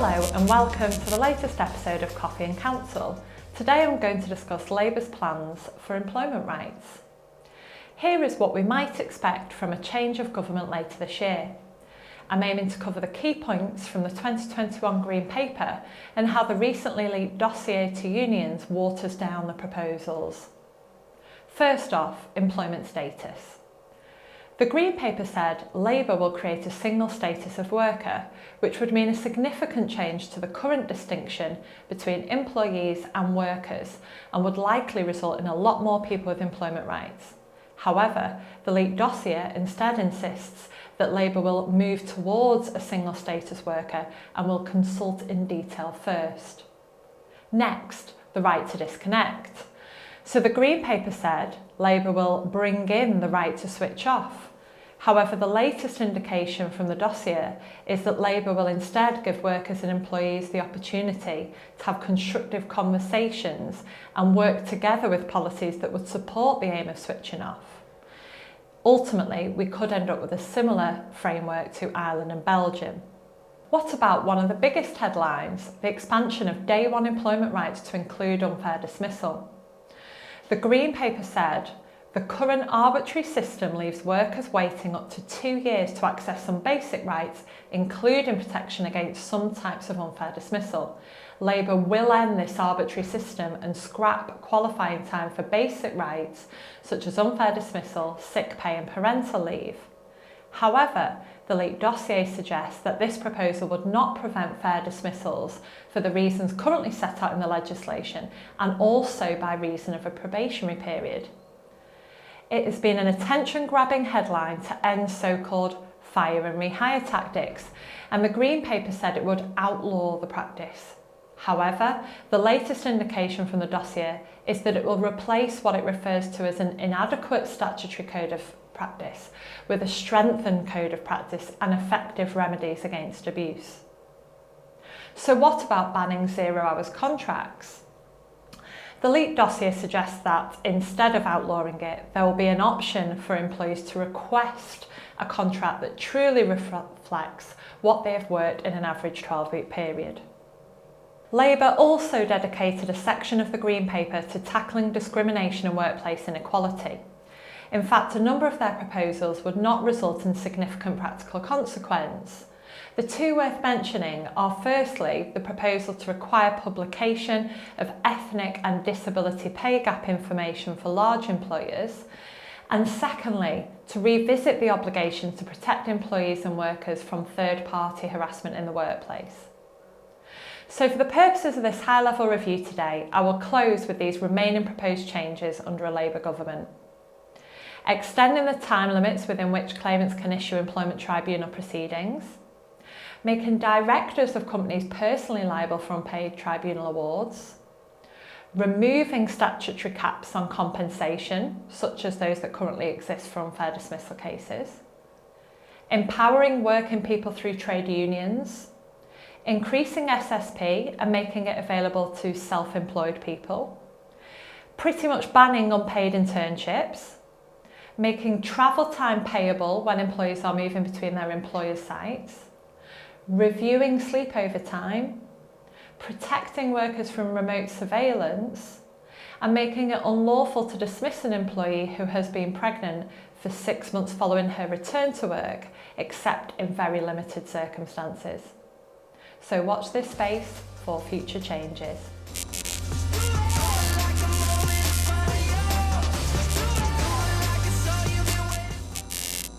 Hello and welcome to the latest episode of Coffee and Counsel. Today I'm going to discuss Labour's plans for employment rights. Here is what we might expect from a change of government later this year. I'm aiming to cover the key points from the 2021 Green Paper and how the recently leaked dossier to unions waters down the proposals. First off, employment status. The Green Paper said Labour will create a single status of worker, which would mean a significant change to the current distinction between employees and workers and would likely result in a lot more people with employment rights. However, the leaked dossier instead insists that Labour will move towards a single status worker and will consult in detail first. Next, the right to disconnect. So the Green Paper said Labour will bring in the right to switch off. However, the latest indication from the dossier is that Labour will instead give workers and employees the opportunity to have constructive conversations and work together with policies that would support the aim of switching off. Ultimately, we could end up with a similar framework to Ireland and Belgium. What about one of the biggest headlines, the expansion of day one employment rights to include unfair dismissal? The Green Paper said the current arbitrary system leaves workers waiting up to 2 years to access some basic rights, including protection against some types of unfair dismissal. Labour will end this arbitrary system and scrap qualifying time for basic rights such as unfair dismissal, sick pay and parental leave. However, the leaked dossier suggests that this proposal would not prevent fair dismissals for the reasons currently set out in the legislation and also by reason of a probationary period. It has been an attention-grabbing headline to end so-called fire and rehire tactics, and the Green Paper said it would outlaw the practice. However, the latest indication from the dossier is that it will replace what it refers to as an inadequate statutory code of practice with a strengthened code of practice and effective remedies against abuse. So what about banning 0 hours contracts? The leaked dossier suggests that instead of outlawing it, there will be an option for employees to request a contract that truly reflects what they have worked in an average 12-week period. Labour also dedicated a section of the Green Paper to tackling discrimination and workplace inequality. In fact, a number of their proposals would not result in significant practical consequence. The two worth mentioning are firstly the proposal to require publication of ethnic and disability pay gap information for large employers, and secondly to revisit the obligation to protect employees and workers from third-party harassment in the workplace. So for the purposes of this high-level review today, I will close with these remaining proposed changes under a Labour government. Extending the time limits within which claimants can issue employment tribunal proceedings, making directors of companies personally liable for unpaid tribunal awards, removing statutory caps on compensation, such as those that currently exist for unfair dismissal cases, empowering working people through trade unions, increasing SSP and making it available to self-employed people, pretty much banning unpaid internships, making travel time payable when employees are moving between their employers' sites, reviewing sleepover time, protecting workers from remote surveillance, and making it unlawful to dismiss an employee who has been pregnant for 6 months following her return to work, except in very limited circumstances. So watch this space for future changes.